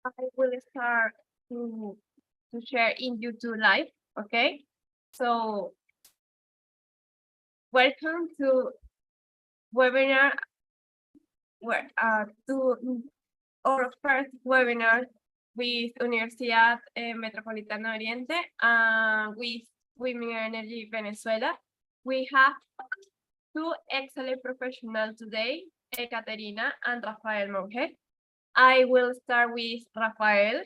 I will start to share in YouTube Live, okay? So, welcome to webinar, to our first webinar with Universidad Metropolitana Oriente and with Women Energy Venezuela. We have two excellent professionals today, Ekaterina and Rafael Monge. I will start with Rafael.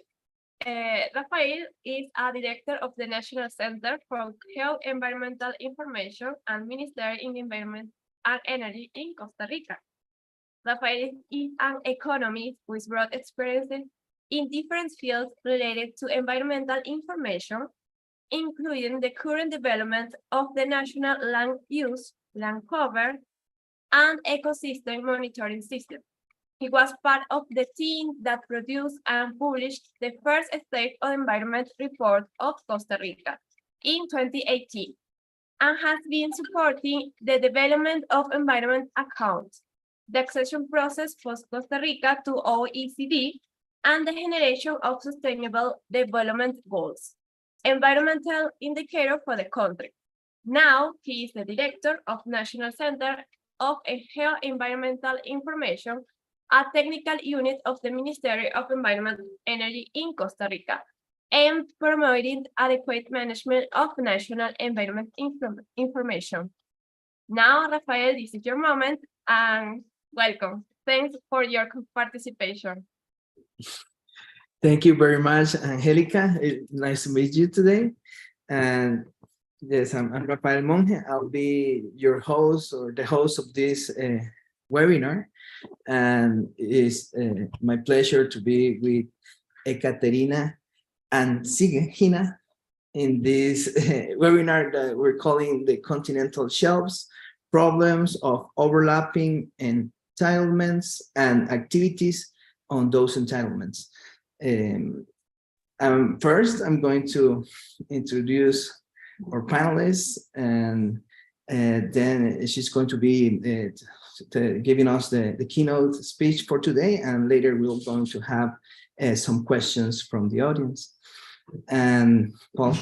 Rafael is a director of the National Center for Geoenvironmental Information and Minister in Environment and Energy in Costa Rica. Rafael is an economist with broad experiences in different fields related to environmental information, including the current development of the National Land Use, Land Cover, and Ecosystem Monitoring System. He was part of the team that produced and published the first State of Environment report of Costa Rica in 2018, and has been supporting the development of environment accounts, the accession process for Costa Rica to OECD, and the generation of sustainable development goals, environmental indicator for the country. Now, he is the director of National Center of Geoenvironmental Information, a technical unit of the Ministry of Environment and Energy in Costa Rica, and promoting adequate management of national environment information. Now, Rafael, this is your moment, and welcome. Thanks for your participation. Thank you very much, Angelica. Nice to meet you today. And yes, I'm Rafael Monge. I'll be your host or the host of this webinar. And it's my pleasure to be with Ekaterina and Sigina in this webinar that we're calling the Continental Shelves, Problems of Overlapping Entitlements and Activities on those entitlements. First, I'm going to introduce our panelists, and then she's going to be giving us the keynote speech for today, and later we're going to have some questions from the audience. And well,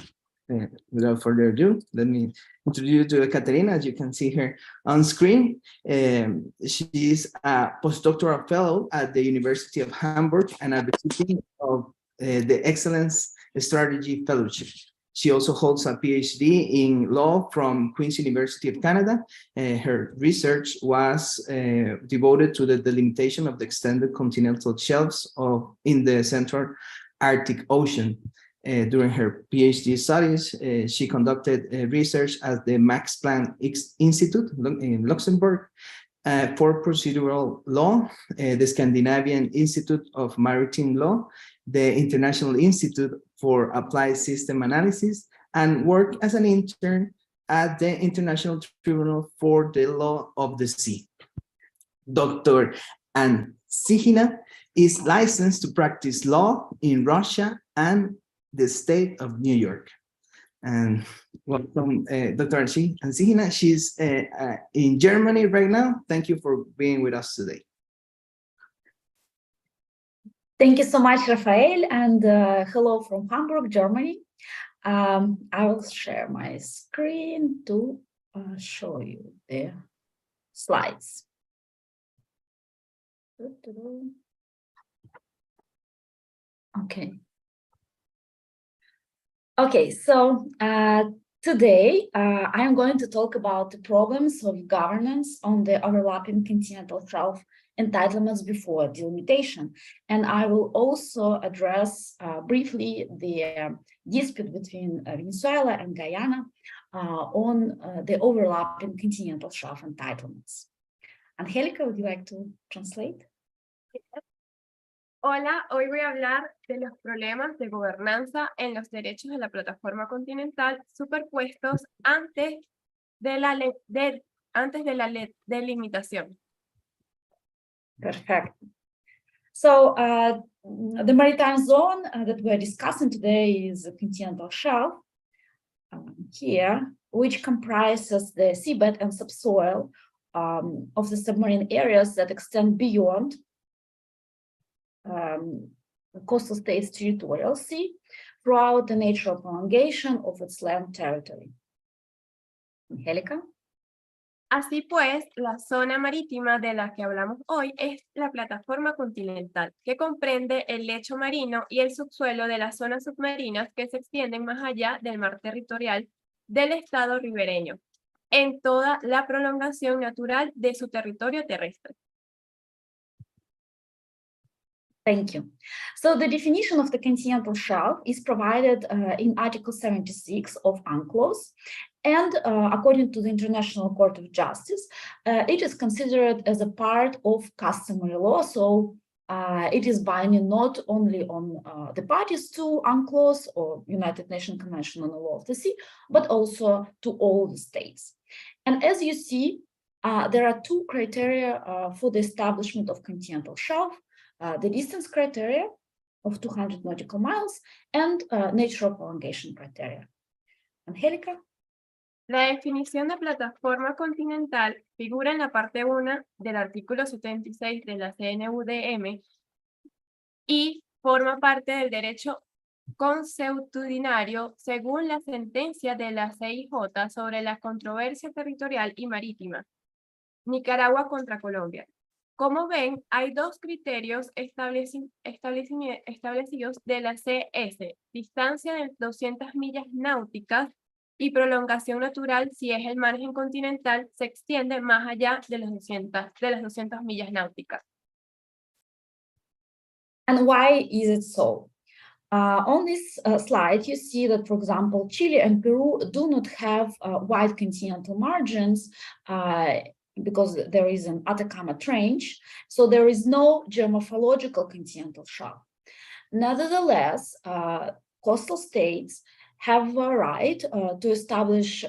without further ado, let me introduce you to Ekaterina. As you can see her on screen, she is a postdoctoral fellow at the University of Hamburg and a recipient of the Excellence Strategy Fellowship. She also holds a PhD in law from Queen's University of Canada. Her research was devoted to the delimitation of the extended continental shelves in the Central Arctic Ocean. During her PhD studies, she conducted research at the Max Planck Institute in Luxembourg for procedural law, the Scandinavian Institute of Maritime Law, the International Institute for Applied System Analysis, and worked as an intern at the International Tribunal for the Law of the Sea. Dr. Ann Sigina is licensed to practice law in Russia and the state of New York. And welcome, Dr. Ann Sigina. She's in Germany right now. Thank you for being with us today. Thank you so much, Rafael, and hello from Hamburg, Germany. I will share my screen to show you the slides. Okay. Okay, so today I am going to talk about the problems of governance on the overlapping continental shelf entitlements before delimitation. And I will also address briefly the dispute between Venezuela and Guyana on the overlapping continental shelf entitlements. Angelica, would you like to translate? Hola, hoy voy a hablar de los problemas de gobernanza en los derechos de la plataforma continental superpuestos antes de la delimitación. Perfect. So the maritime zone that we're discussing today is the continental shelf here, which comprises the seabed and subsoil of the submarine areas that extend beyond coastal state's territorial sea throughout the natural prolongation of its land territory. Angélica? Así pues, la zona marítima de la que hablamos hoy es la plataforma continental, que comprende el lecho marino y el subsuelo de las zonas submarinas que se extienden más allá del mar territorial del estado ribereño, en toda la prolongación natural de su territorio terrestre. Thank you. So the definition of the continental shelf is provided in Article 76 of UNCLOS. And according to the International Court of Justice, it is considered as a part of customary law. So it is binding not only on the parties to UNCLOS or United Nations Convention on the Law of the Sea, but also to all the states. And as you see, there are two criteria for the establishment of continental shelf. The distance criteria of 200 nautical miles and natural prolongation criteria. Angélica? La definición de plataforma continental figura en la parte 1 del artículo 76 de la CNUDM y forma parte del derecho consuetudinario según la sentencia de la CIJ sobre la controversia territorial y marítima, Nicaragua contra Colombia. Como ven, hay dos criterios establecidos de la CS, distancia de 200 millas náuticas y prolongación natural si es el margen continental se extiende más allá de las 200 millas náuticas. And why is it so? On this slide, you see that, for example, Chile and Peru do not have wide continental margins because there is an Atacama Trench, so there is no geomorphological continental shelf. Nevertheless, coastal states have a right to establish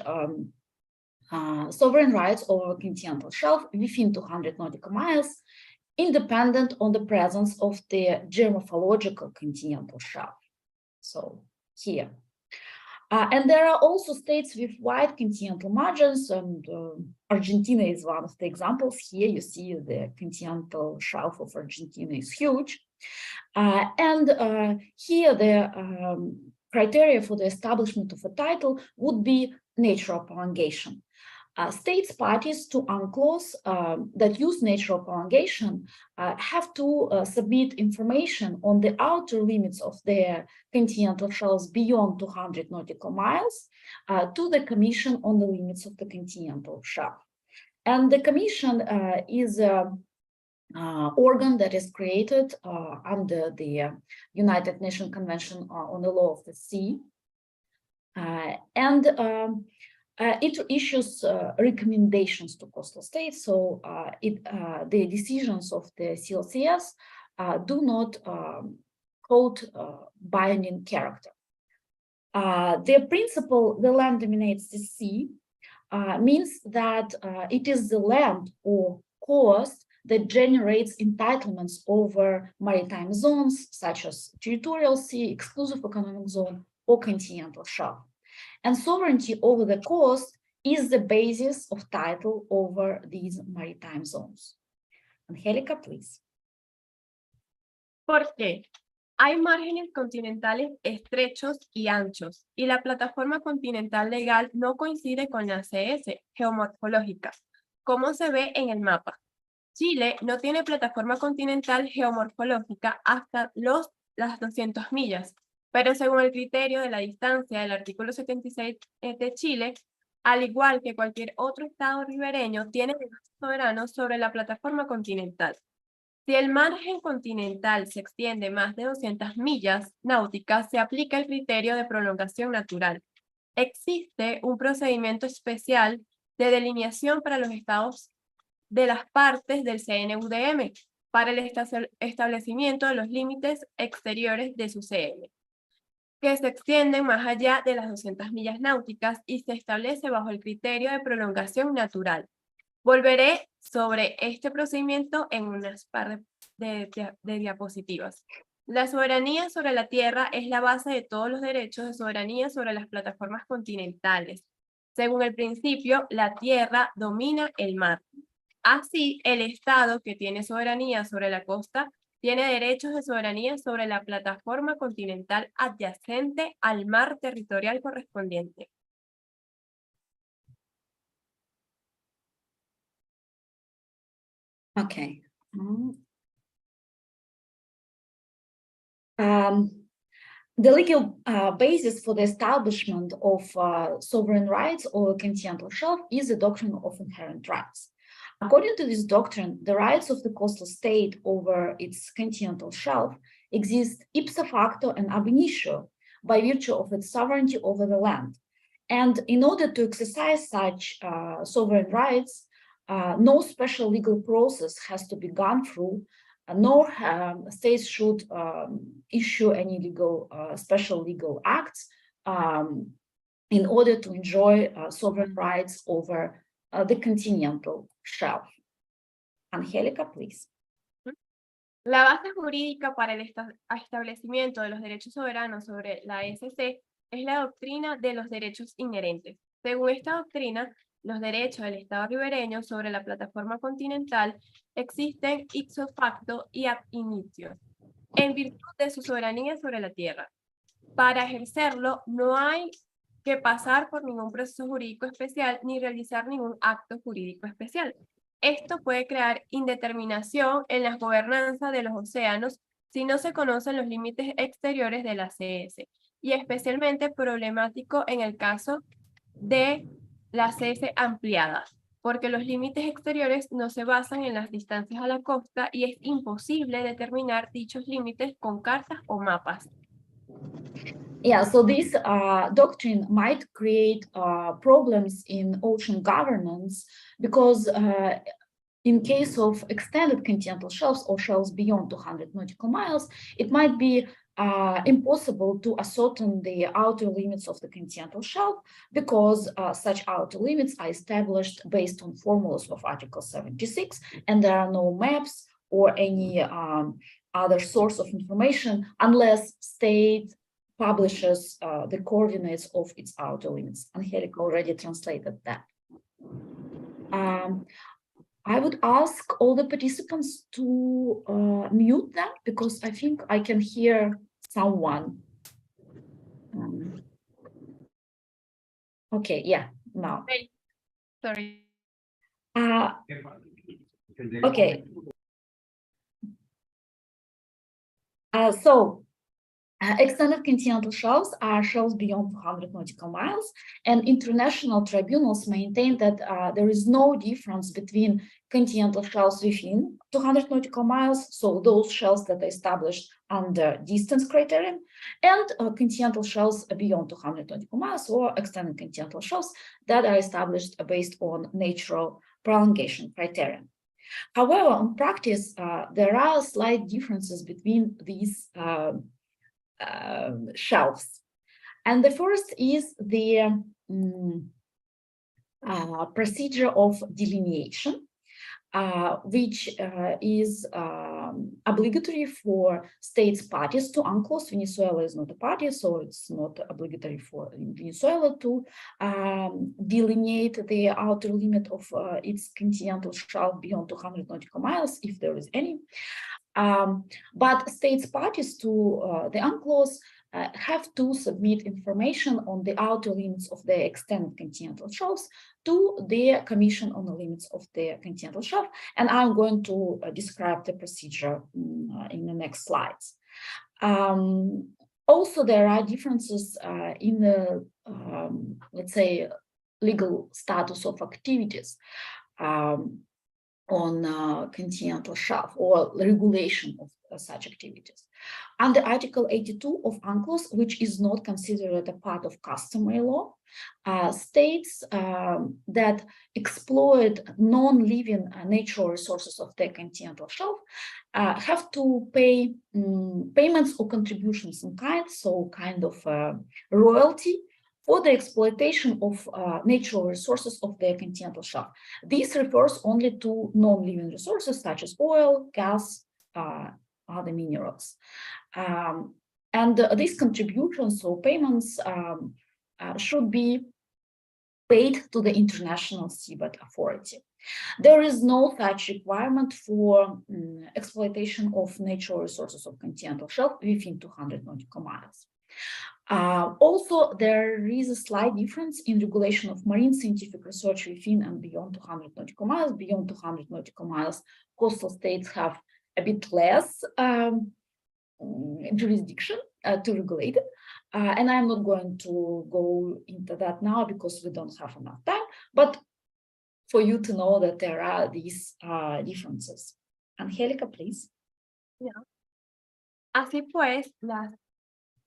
sovereign rights over continental shelf within 200 nautical miles, independent on the presence of the geomorphological continental shelf. So here. And there are also states with wide continental margins, and Argentina is one of the examples. Here you see the continental shelf of Argentina is huge. And here the criteria for the establishment of a title would be natural prolongation. States parties to UNCLOS that use natural prolongation have to submit information on the outer limits of their continental shelves beyond 200 nautical miles to the Commission on the Limits of the Continental Shelf. And the Commission is an organ that is created under the United Nations Convention on the Law of the Sea. It issues recommendations to coastal states, so the decisions of the CLCS do not hold binding character. The principle, the land dominates the sea, means that it is the land or coast that generates entitlements over maritime zones, such as territorial sea, exclusive economic zone, or continental shelf. And sovereignty over the coast is the basis of title over these maritime zones. Angélica, please. ¿Por qué? Hay márgenes continentales estrechos y anchos, y la plataforma continental legal no coincide con la CS geomorfológica, como se ve en el mapa. Chile no tiene plataforma continental geomorfológica hasta las 200 millas, pero según el criterio de la distancia del artículo 76 de Chile, al igual que cualquier otro estado ribereño, tiene derecho soberano sobre la plataforma continental. Si el margen continental se extiende más de 200 millas náuticas, se aplica el criterio de prolongación natural. Existe un procedimiento especial de delineación para los estados de las partes del CNUDM para el establecimiento de los límites exteriores de su CM, que se extienden más allá de las 200 millas náuticas y se establece bajo el criterio de prolongación natural. Volveré sobre este procedimiento en unas par de diapositivas. La soberanía sobre la tierra es la base de todos los derechos de soberanía sobre las plataformas continentales. Según el principio, la tierra domina el mar. Así, el Estado que tiene soberanía sobre la costa tiene derechos de soberanía sobre la plataforma continental adyacente al mar territorial correspondiente. Okay. The legal basis for the establishment of sovereign rights or continental shelf is the doctrine of inherent rights. According to this doctrine, the rights of the coastal state over its continental shelf exist ipso facto and ab initio by virtue of its sovereignty over the land. And in order to exercise such sovereign rights, no special legal process has to be gone through, nor states should issue any special legal acts in order to enjoy sovereign rights over the continental shelf. Angélica, please. La base jurídica para el establecimiento de los derechos soberanos sobre la SC es la doctrina de los derechos inherentes. Según esta doctrina, los derechos del Estado ribereño sobre la plataforma continental existen ipso facto y ab initio, en virtud de su soberanía sobre la tierra. Para ejercerlo, no hay que pasar por ningún proceso jurídico especial ni realizar ningún acto jurídico especial. Esto puede crear indeterminación en la gobernanza de los océanos si no se conocen los límites exteriores de la CS, y especialmente problemático en el caso de la CS ampliada, porque los límites exteriores no se basan en las distancias a la costa y es imposible determinar dichos límites con cartas o mapas. Yeah, so this doctrine might create problems in ocean governance because in case of extended continental shelves or shelves beyond 200 nautical miles, it might be impossible to ascertain the outer limits of the continental shelf because such outer limits are established based on formulas of Article 76, and there are no maps or any other source of information unless state publishes the coordinates of its outer limits. Angelica already translated that. I would ask all the participants to mute them because I think I can hear someone. Okay, yeah, now. Sorry. Okay. So extended continental shelves are shelves beyond 200 nautical miles, and international tribunals maintain that there is no difference between continental shelves within 200 nautical miles, so those shelves that are established under distance criterion, and continental shelves beyond 200 nautical miles or extended continental shelves that are established based on natural prolongation criterion. However, in practice, there are slight differences between these shelves. And the first is the procedure of delineation, which is obligatory for states parties to UNCLOS. Venezuela is not a party, so it's not obligatory for Venezuela to delineate the outer limit of its continental shelf beyond 200 nautical miles, if there is any. But states parties to the UNCLOS have to submit information on the outer limits of the extended continental shelves to the Commission on the Limits of the Continental Shelf, and I'm going to describe the procedure in the next slides. Also, there are differences in the, let's say, legal status of activities on continental shelf or regulation of such activities. Under Article 82 of UNCLOS, which is not considered a part of customary law, states that exploit non-living natural resources of the continental shelf have to pay payments or contributions in kind, so kind of royalty, for the exploitation of natural resources of the continental shelf. This refers only to non-living resources such as oil, gas, other minerals. And these contributions or payments should be paid to the International Seabed Authority. There is no such requirement for exploitation of natural resources of continental shelf within 200 nautical miles. Also, there is a slight difference in regulation of marine scientific research within and beyond 200 nautical miles. Beyond 200 nautical miles, coastal states have a bit less jurisdiction to regulate it. And I'm not going to go into that now because we don't have enough time, but for you to know that there are these differences. Angelica, please. Así pues, las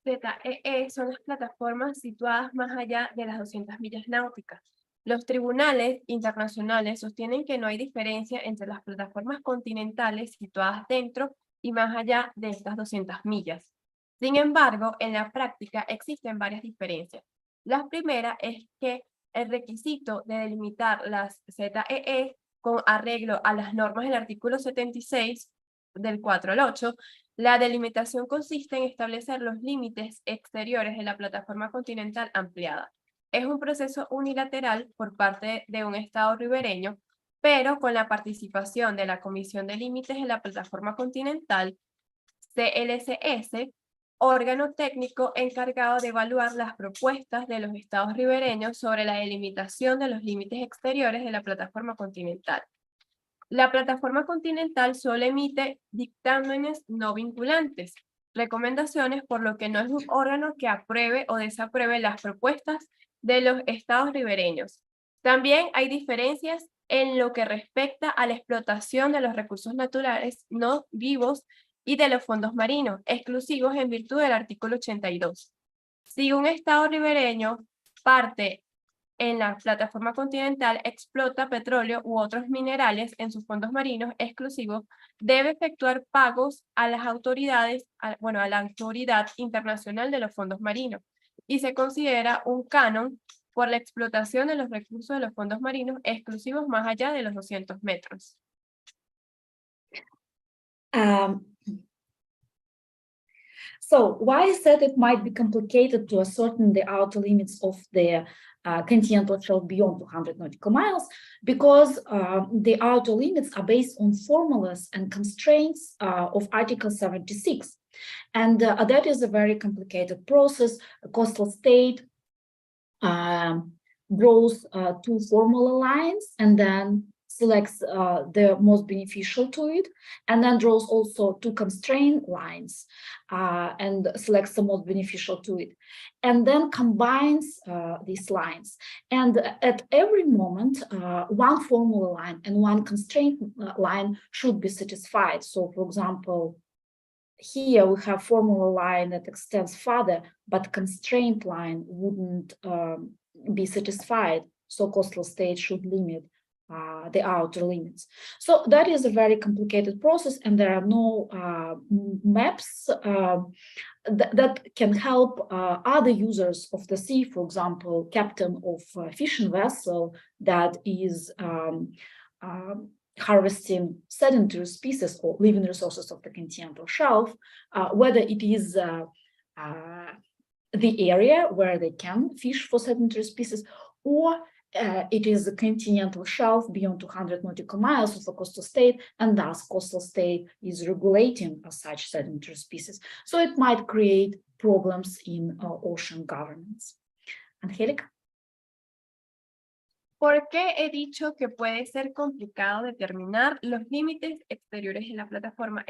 ZEE son las plataformas situadas más allá de las 200 millas náuticas. Los tribunales internacionales sostienen que no hay diferencia entre las plataformas continentales situadas dentro y más allá de estas 200 millas. Sin embargo, en la práctica existen varias diferencias. La primera es que el requisito de delimitar las ZEE con arreglo a las normas del artículo 76 del 4 al 8, la delimitación consiste en establecer los límites exteriores de la plataforma continental ampliada. Es un proceso unilateral por parte de un estado ribereño, pero con la participación de la Comisión de Límites de la Plataforma Continental, CLCS, órgano técnico encargado de evaluar las propuestas de los estados ribereños sobre la delimitación de los límites exteriores de la plataforma continental. La plataforma continental solo emite dictámenes no vinculantes, recomendaciones, por lo que no es un órgano que apruebe o desapruebe las propuestas de los estados ribereños. También hay diferencias en lo que respecta a la explotación de los recursos naturales no vivos y de los fondos marinos, exclusivos en virtud del artículo 82. Si un estado ribereño parte en la plataforma continental explota petróleo u otros minerales en sus fondos marinos exclusivos, debe efectuar pagos a las autoridades, a la Autoridad Internacional de los Fondos Marinos, y se considera un canon por la explotación de los recursos de los fondos marinos exclusivos más allá de los 200 metros. So why is that it might be complicated to ascertain the outer limits of the continental shelf beyond 200 nautical miles? Because the outer limits are based on formulas and constraints of Article 76. And that is a very complicated process. A coastal state draws two formula lines and then selects the most beneficial to it, and then draws also two constraint lines and selects the most beneficial to it, and then combines these lines. And at every moment, one formula line and one constraint line should be satisfied. So, for example, here we have formula line that extends further, but constraint line wouldn't be satisfied. So coastal state should limit the outer limits. So that is a very complicated process, and there are no maps that can help other users of the sea, for example, captain of a fishing vessel that is harvesting sedentary species or living resources of the continental shelf, whether it is the area where they can fish for sedentary species, or it is the continental shelf beyond 200 nautical miles of a coastal state, and thus coastal state is regulating such sedentary species. So it might create problems in ocean governance. Angelica? ¿Por qué he dicho que puede ser complicado determinar los límites exteriores de la plataforma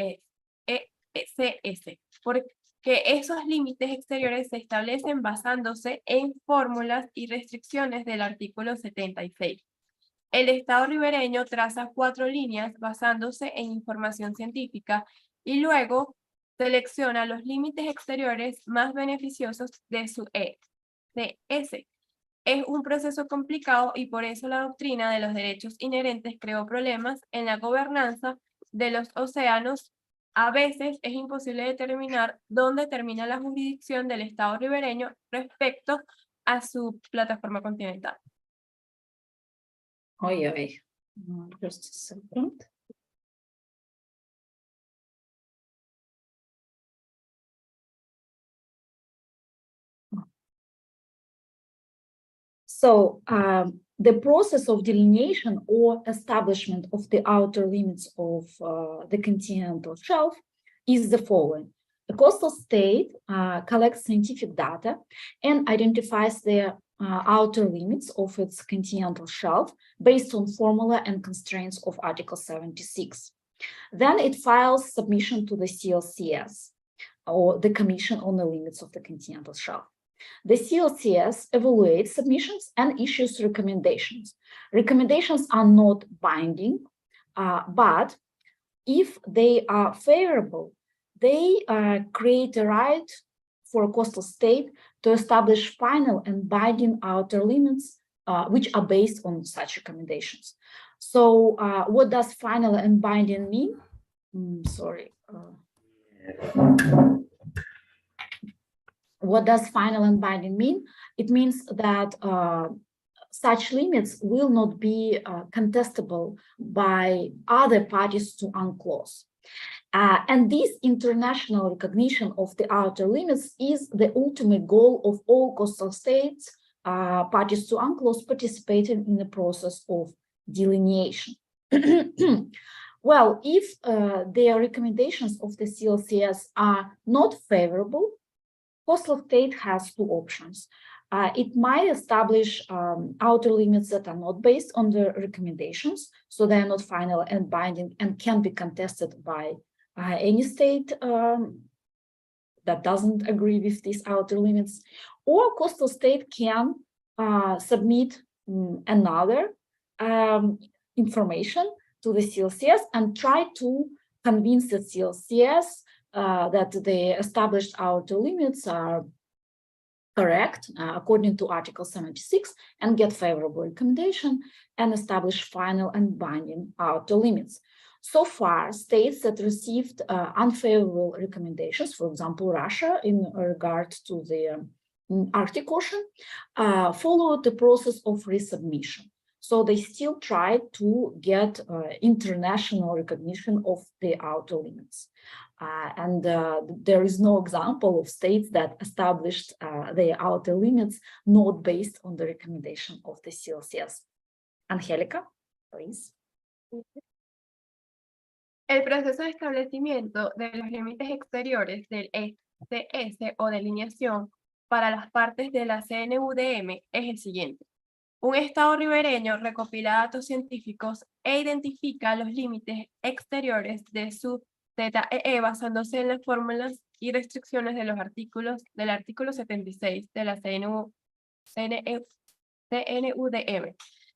ECS? Porque esos límites exteriores se establecen basándose en fórmulas y restricciones del artículo 76. El Estado ribereño traza 4 líneas basándose en información científica y luego selecciona los límites exteriores más beneficiosos de su ECS. Es un proceso complicado y por eso la doctrina de los derechos inherentes creó problemas en la gobernanza de los océanos. A veces es imposible determinar dónde termina la jurisdicción del Estado ribereño respecto a su plataforma continental. Oye, just a second. So the process of delineation or establishment of the outer limits of the continental shelf is the following. The coastal state collects scientific data and identifies the outer limits of its continental shelf based on formula and constraints of Article 76. Then it files submission to the CLCS, or the Commission on the Limits of the Continental Shelf. The CLCS evaluates submissions and issues recommendations. Recommendations are not binding, but if they are favorable, they create a right for a coastal state to establish final and binding outer limits, which are based on such recommendations. So what does final and binding mean? What does final and binding mean? It means that such limits will not be contestable by other parties to UNCLOS. And this international recognition of the outer limits is the ultimate goal of all coastal states, parties to UNCLOS, participating in the process of delineation. Well, if the recommendations of the CLCS are not favorable, coastal state has two options. It might establish outer limits that are not based on the recommendations, so they are not final and binding and can be contested by any state that doesn't agree with these outer limits, or coastal state can submit another information to the CLCS and try to convince the CLCS that the established outer limits are correct according to Article 76 and get favorable recommendation and establish final and binding outer limits. So far, states that received unfavorable recommendations, for example, Russia in regard to the Arctic Ocean, followed the process of resubmission. So they still try to get international recognition of the outer limits. There is no example of states that established their outer limits not based on the recommendation of the CLCS. Angélica, please. El proceso de establecimiento de los límites exteriores del SDS o delineación para las partes de la CNUDM es el siguiente. Un estado ribereño recopila datos científicos e identifica los límites exteriores de su ZEE basándose en las fórmulas y restricciones de los artículos del artículo 76 de la CNUDM,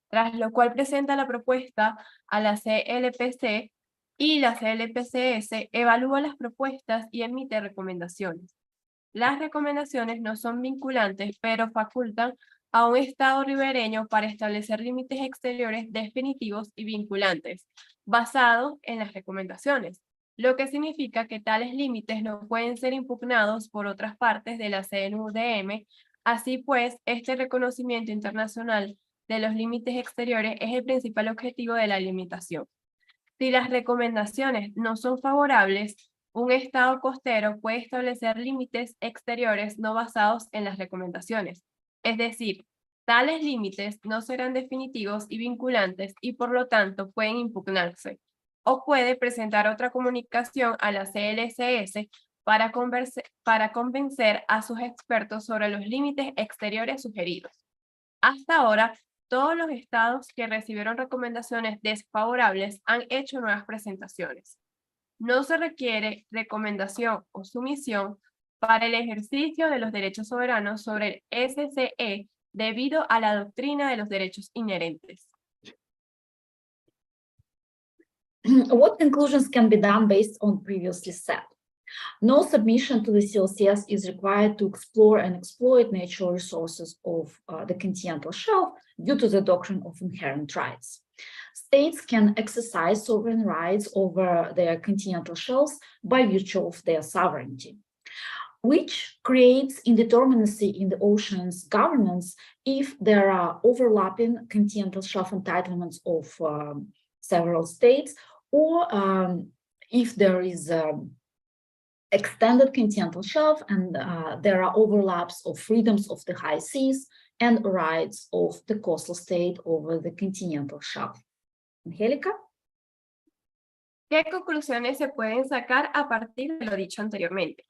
tras lo cual presenta la propuesta a la CLPC y la CLPCS evalúa las propuestas y emite recomendaciones. Las recomendaciones no son vinculantes, pero facultan a un estado ribereño para establecer límites exteriores definitivos y vinculantes, basados en las recomendaciones, lo que significa que tales límites no pueden ser impugnados por otras partes de la CNUDM. Así pues, este reconocimiento internacional de los límites exteriores es el principal objetivo de la limitación. Si las recomendaciones no son favorables, un estado costero puede establecer límites exteriores no basados en las recomendaciones. Es decir, tales límites no serán definitivos y vinculantes y por lo tanto pueden impugnarse. O puede presentar otra comunicación a la CLCS para convencer a sus expertos sobre los límites exteriores sugeridos. Hasta ahora, todos los estados que recibieron recomendaciones desfavorables han hecho nuevas presentaciones. No se requiere recomendación o sumisión para el ejercicio de los derechos soberanos sobre el SCE debido a la doctrina de los derechos inherentes. What conclusions can be done based on previously said? No submission to the CLCS is required to explore and exploit natural resources of the continental shelf due to the doctrine of inherent rights. States can exercise sovereign rights over their continental shelves by virtue of their sovereignty, which creates indeterminacy in the ocean's governance if there are overlapping continental shelf entitlements of several states, or if there is extended continental shelf and there are overlaps of freedoms of the high seas and rights of the coastal state over the continental shelf. Angélica? ¿Qué conclusiones se pueden sacar a partir de lo dicho anteriormente?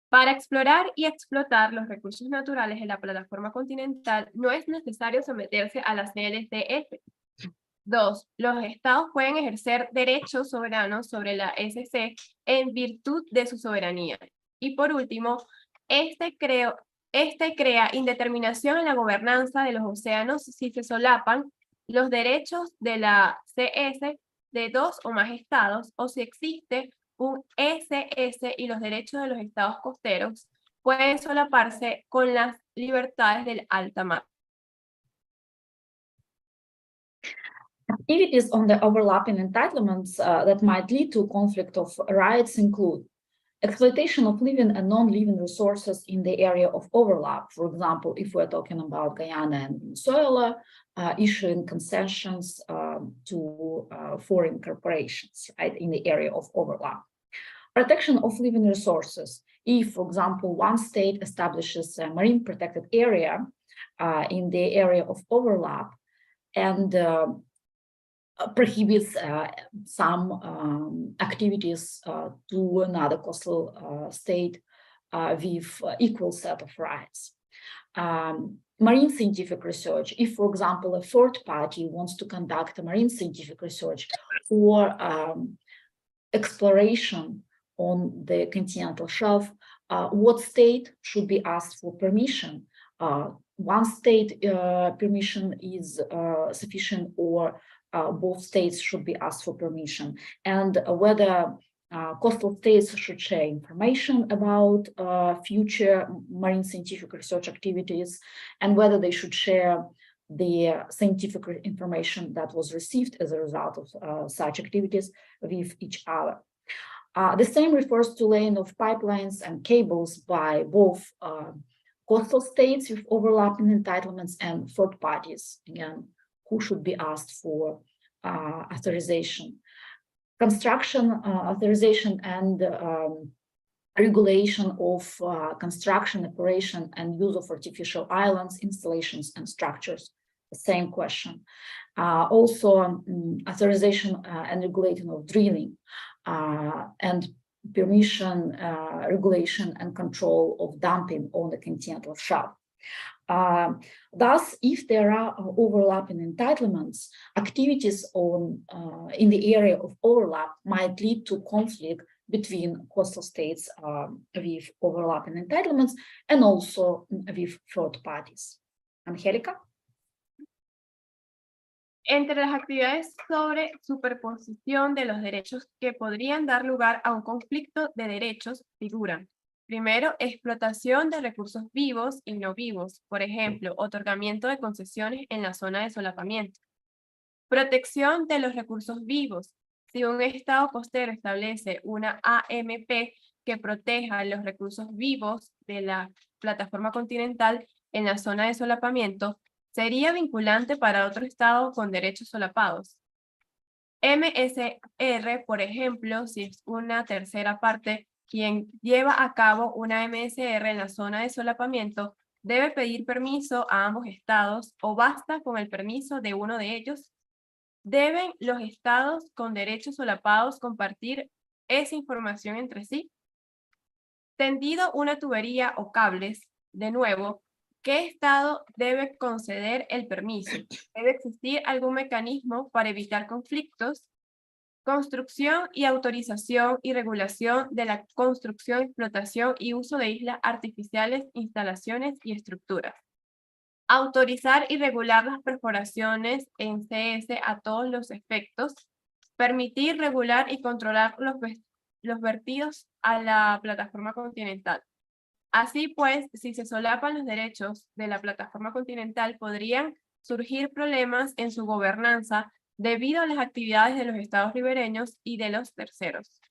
Para explorar y explotar los recursos naturales en la plataforma continental, no es necesario someterse a las CLTF. 2. Los estados pueden ejercer derechos soberanos sobre la SC en virtud de su soberanía. Y por último, este crea indeterminación en la gobernanza de los océanos si se solapan los derechos de la CS de dos o más estados, o si existe un SS y los derechos de los estados costeros pueden solaparse con las libertades del alta mar. Activities on the overlapping entitlements that might lead to conflict of rights include exploitation of living and non-living resources in the area of overlap. For example, if we're talking about Guyana and Venezuela, issuing concessions to foreign corporations, right, in the area of overlap. Protection of living resources. If, for example, one state establishes a marine protected area in the area of overlap and prohibits some activities to another coastal state with equal set of rights. Marine scientific research. If, for example, a third party wants to conduct a marine scientific research or exploration on the continental shelf, what state should be asked for permission? One state permission is sufficient, or both states should be asked for permission, and whether coastal states should share information about future marine scientific research activities, and whether they should share the scientific information that was received as a result of such activities with each other. The same refers to laying of pipelines and cables by both coastal states with overlapping entitlements and third parties, again, who should be asked for authorization. Construction authorization and regulation of construction, operation, and use of artificial islands, installations, and structures. The same question. Also, authorization and regulating of drilling and permission, regulation, and control of dumping on the continental shelf. Thus, if there are overlapping entitlements, activities in the area of overlap might lead to conflict between coastal states with overlapping entitlements and also with third parties. Angélica? Entre las actividades sobre superposición de los derechos que podrían dar lugar a un conflicto de derechos figuran: primero, explotación de recursos vivos y no vivos, por ejemplo, otorgamiento de concesiones en la zona de solapamiento. Protección de los recursos vivos. Si un estado costero establece una AMP que proteja los recursos vivos de la plataforma continental en la zona de solapamiento, sería vinculante para otro estado con derechos solapados. MSR, por ejemplo, si es una tercera parte quien lleva a cabo una MSR en la zona de solapamiento, debe pedir permiso a ambos estados o basta con el permiso de uno de ellos. ¿Deben los estados con derechos solapados compartir esa información entre sí? Tendido una tubería o cables, de nuevo, ¿qué estado debe conceder el permiso? ¿Debe existir algún mecanismo para evitar conflictos? Construcción y autorización y regulación de la construcción, explotación y uso de islas artificiales, instalaciones y estructuras. Autorizar y regular las perforaciones en CS a todos los efectos. Permitir, regular y controlar los vertidos a la plataforma continental. Así pues, si se solapan los derechos de la plataforma continental, podrían surgir problemas en su gobernanza debido a las actividades de los estados ribereños y de los terceros.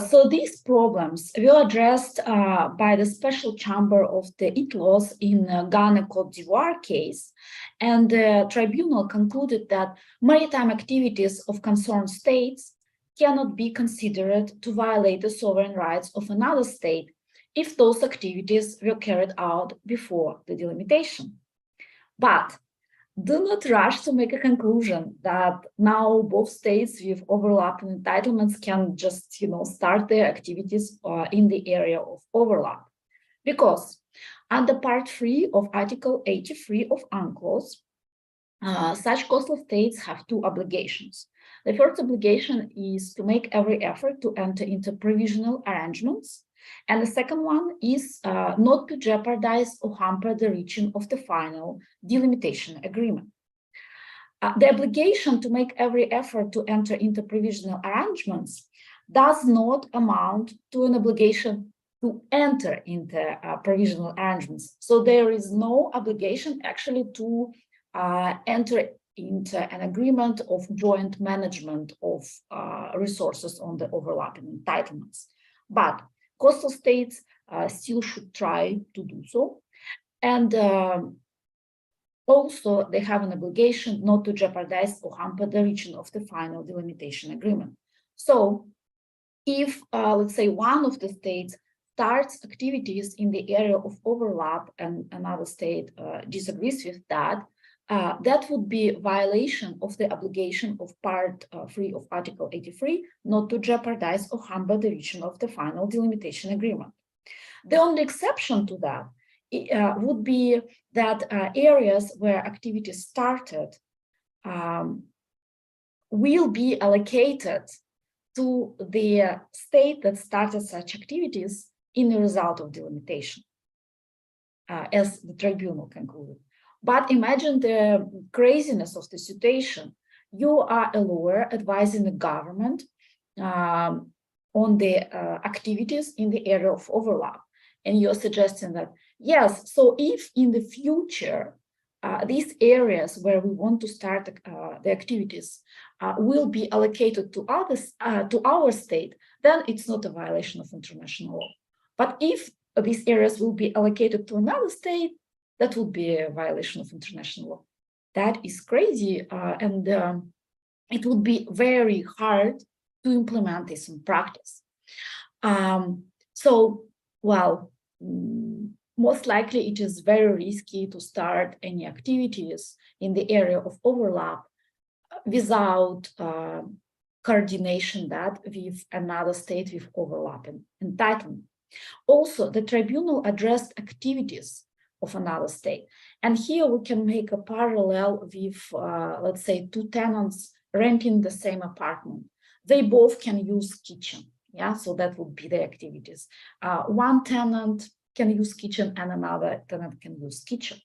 So these problems were addressed by the special chamber of the ITLOS in Ghana Côte d'Ivoire case, and the tribunal concluded that maritime activities of concerned states cannot be considered to violate the sovereign rights of another state if those activities were carried out before the delimitation. But do not rush to make a conclusion that now both states with overlapping entitlements can just, start their activities in the area of overlap. Because under Part 3 of Article 83 of UNCLOS, such coastal states have two obligations. The first obligation is to make every effort to enter into provisional arrangements. And the second one is not to jeopardize or hamper the reaching of the final delimitation agreement. The obligation to make every effort to enter into provisional arrangements does not amount to an obligation to enter into provisional arrangements. So there is no obligation actually to enter into an agreement of joint management of resources on the overlapping entitlements. But coastal states still should try to do so. And also, they have an obligation not to jeopardize or hamper the reaching of the final delimitation agreement. So if, let's say, one of the states starts activities in the area of overlap and another state disagrees with that, that would be a violation of the obligation of Part 3 of Article 83 not to jeopardize or hamper the reaching of the final delimitation agreement. The only exception to that would be that areas where activities started will be allocated to the state that started such activities in the result of delimitation, as the tribunal concluded. But imagine the craziness of the situation. You are a lawyer advising the government on the activities in the area of overlap. And you're suggesting that, yes, so if in the future, these areas where we want to start the activities will be allocated to others, to our state, then it's not a violation of international law. But if these areas will be allocated to another state, that would be a violation of international law. That is crazy, and it would be very hard to implement this in practice. Most likely it is very risky to start any activities in the area of overlap without coordination that with another state with overlapping entitlement. Also, the tribunal addressed activities of another state. And here we can make a parallel with, let's say, two tenants renting the same apartment. They both can use kitchen. Yeah, so that would be the activities. One tenant can use kitchen and another tenant can use kitchen.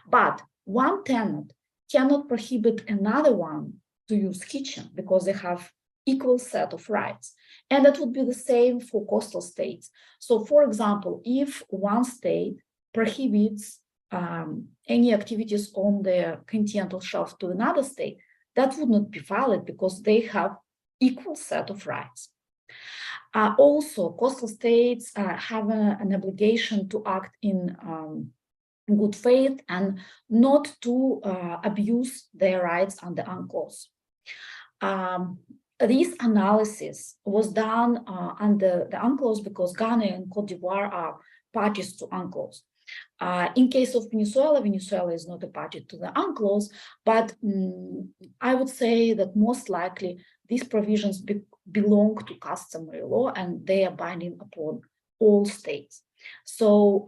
But one tenant cannot prohibit another one to use kitchen because they have equal set of rights. And that would be the same for coastal states. So for example, if one state prohibits any activities on the continental shelf to another state, that would not be valid because they have equal set of rights. Also, coastal states have an obligation to act in good faith and not to abuse their rights under UNCLOS. This analysis was done under the UNCLOS because Ghana and Cote d'Ivoire are parties to UNCLOS. In case of Venezuela, Venezuela is not a party to the UNCLOS, but I would say that most likely these provisions belong to customary law and they are binding upon all states. So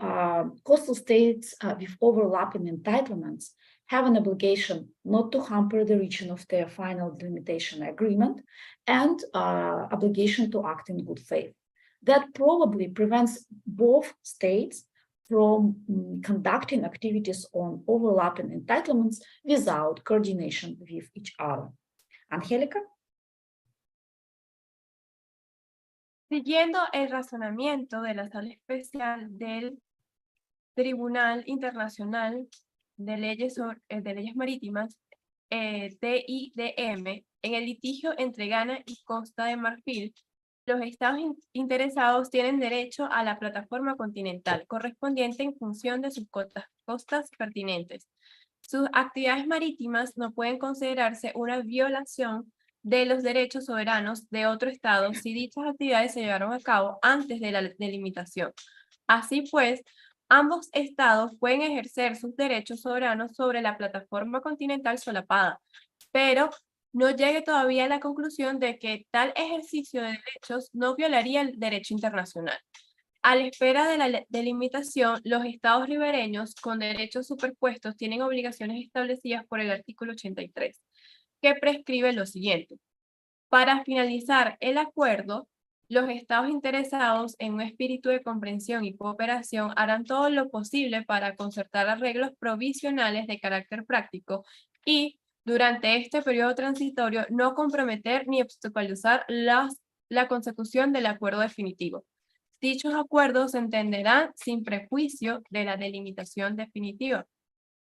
coastal states with overlapping entitlements have an obligation not to hamper the reaching of their final delimitation agreement and obligation to act in good faith. That probably prevents both states from conducting activities on overlapping entitlements without coordination with each other. Angélica? Siguiendo el razonamiento de la Sala Especial del Tribunal Internacional de Leyes Marítimas, TIDM, en el litigio entre Ghana y Costa de Marfil, los estados interesados tienen derecho a la plataforma continental correspondiente en función de sus costas pertinentes. Sus actividades marítimas no pueden considerarse una violación de los derechos soberanos de otro estado si dichas actividades se llevaron a cabo antes de la delimitación. Así pues, ambos estados pueden ejercer sus derechos soberanos sobre la plataforma continental solapada, pero no llegue todavía a la conclusión de que tal ejercicio de derechos no violaría el derecho internacional. A la espera de la delimitación, los estados ribereños con derechos superpuestos tienen obligaciones establecidas por el artículo 83, que prescribe lo siguiente. Para finalizar el acuerdo, los estados interesados en un espíritu de comprensión y cooperación harán todo lo posible para concertar arreglos provisionales de carácter práctico y, durante este periodo transitorio, no comprometer ni obstaculizar la consecución del acuerdo definitivo. Dichos acuerdos se entenderán sin prejuicio de la delimitación definitiva.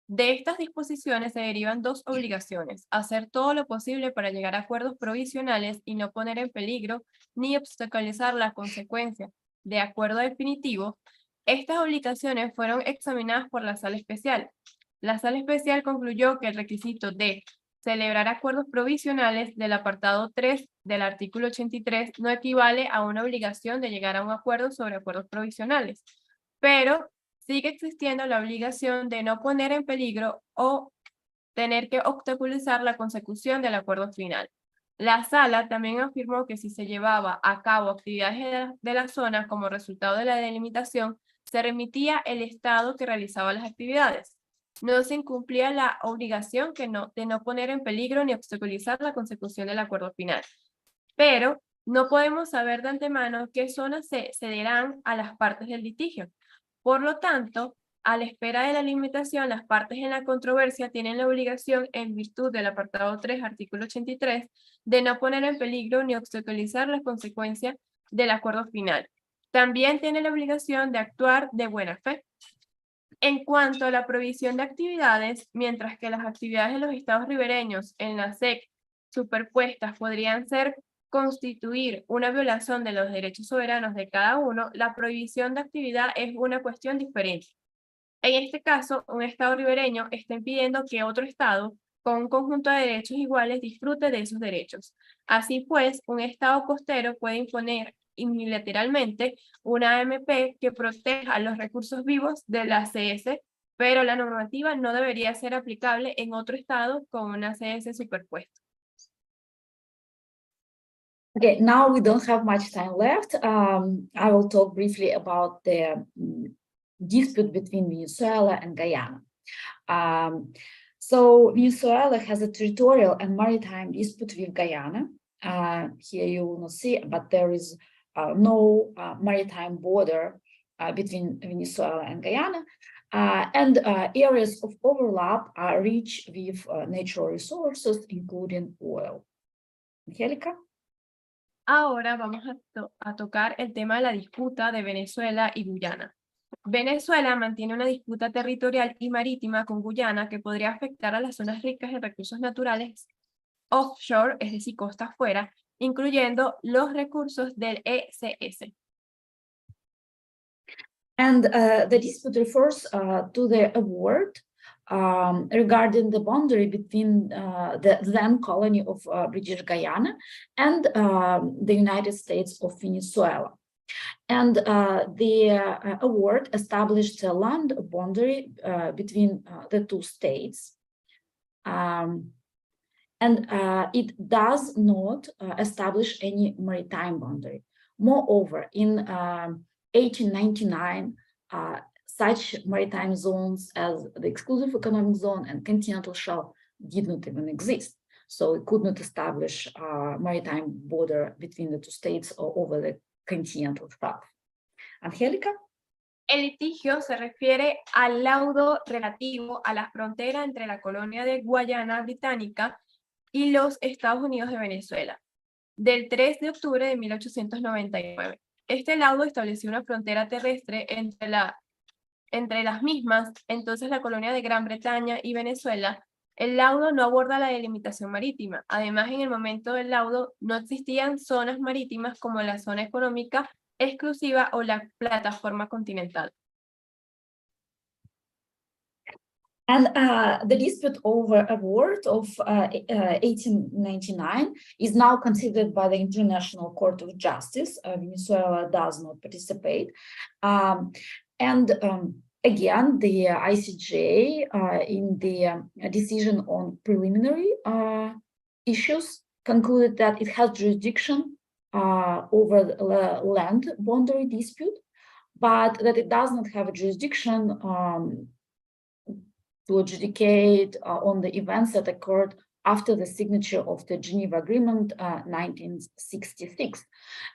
De estas disposiciones se derivan dos obligaciones: hacer todo lo posible para llegar a acuerdos provisionales y no poner en peligro ni obstaculizar la consecuencia de acuerdo definitivo. Estas obligaciones fueron examinadas por la Sala Especial. La Sala Especial concluyó que el requisito de celebrar acuerdos provisionales del apartado 3 del artículo 83 no equivale a una obligación de llegar a un acuerdo sobre acuerdos provisionales, pero sigue existiendo la obligación de no poner en peligro o tener que obstaculizar la consecución del acuerdo final. La sala también afirmó que si se llevaba a cabo actividades de la zona como resultado de la delimitación, se remitía el estado que realizaba las actividades. No se incumplía la obligación de no poner en peligro ni obstaculizar la consecución del acuerdo final. Pero no podemos saber de antemano qué zonas se cederán a las partes del litigio. Por lo tanto, a la espera de la limitación, las partes en la controversia tienen la obligación, en virtud del apartado 3, artículo 83, de no poner en peligro ni obstaculizar las consecuencias del acuerdo final. También tienen la obligación de actuar de buena fe. En cuanto a la provisión de actividades, mientras que las actividades de los estados ribereños en la SEC superpuestas podrían constituir una violación de los derechos soberanos de cada uno, la prohibición de actividad es una cuestión diferente. En este caso, un estado ribereño está impidiendo que otro estado, con un conjunto de derechos iguales, disfrute de esos derechos. Así pues, un estado costero puede imponer unilateralmente una AMP que proteja los recursos vivos de la CS, pero la normativa no debería ser aplicable en otro estado con una CS superpuesta. Okay, now we don't have much time left. I will talk briefly about the dispute between Venezuela and Guyana. So Venezuela has a territorial and maritime dispute with Guyana. Here you will not see, but there is no maritime border between Venezuela and Guyana. And areas of overlap are rich with natural resources, including oil. Angélica? Ahora vamos a tocar el tema de la disputa de Venezuela y Guyana. Venezuela mantiene una disputa territorial y marítima con Guyana que podría afectar a las zonas ricas en recursos naturales offshore, es decir, costa afuera, incluyendo los recursos del ECS. And the dispute refers to the award regarding the boundary between the then colony of British Guyana and the United States of Venezuela. And the award established a land boundary between the two states. And it does not establish any maritime boundary. Moreover, in 1899, such maritime zones as the exclusive economic zone and continental shelf did not even exist. So it could not establish a maritime border between the two states or over the continental shelf. Angélica? El litigio se refiere al laudo relativo a la frontera entre la colonia de Guayana Británica y los Estados Unidos de Venezuela, del 3 de octubre de 1899. Este laudo estableció una frontera terrestre entre las mismas, entonces la colonia de Gran Bretaña y Venezuela. El laudo no aborda la delimitación marítima. Además, en el momento del laudo no existían zonas marítimas como la zona económica exclusiva o la plataforma continental. And the dispute over award of 1899 is now considered by the International Court of Justice. Venezuela does not participate. Again, the ICJ in the decision on preliminary issues concluded that it has jurisdiction over the land boundary dispute, but that it does not have a jurisdiction to adjudicate on the events that occurred after the signature of the Geneva Agreement 1966.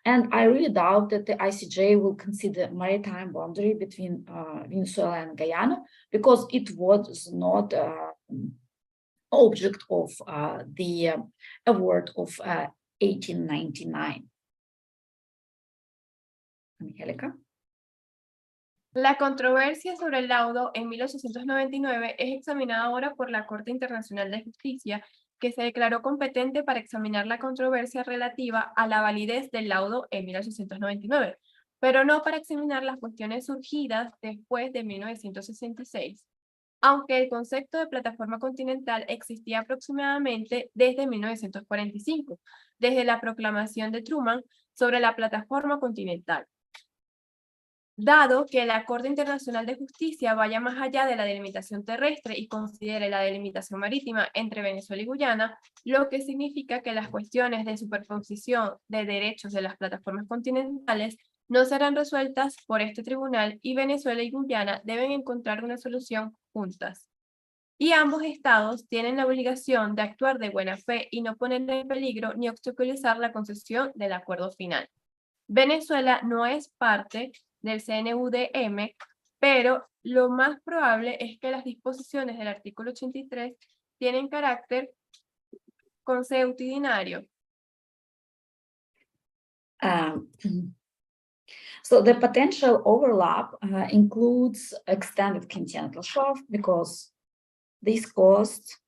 And I really doubt that the ICJ will consider maritime boundary between Venezuela and Guyana, because it was not object of the award of 1899. Angélica. La controversia sobre el laudo en 1899 es examinada ahora por la Corte Internacional de Justicia, que se declaró competente para examinar la controversia relativa a la validez del laudo en 1899, pero no para examinar las cuestiones surgidas después de 1966, aunque el concepto de plataforma continental existía aproximadamente desde 1945, desde la proclamación de Truman sobre la plataforma continental. Dado que la Corte Internacional de Justicia vaya más allá de la delimitación terrestre y considere la delimitación marítima entre Venezuela y Guyana, lo que significa que las cuestiones de superposición de derechos de las plataformas continentales no serán resueltas por este tribunal y Venezuela y Guyana deben encontrar una solución juntas. Y ambos estados tienen la obligación de actuar de buena fe y no poner en peligro ni obstaculizar la concesión del acuerdo final. Venezuela no es parte del CNUDM, pero lo más probable es que las disposiciones del artículo 83 tienen carácter consuetudinario. So the potential overlap includes extended continental shelf, because this cost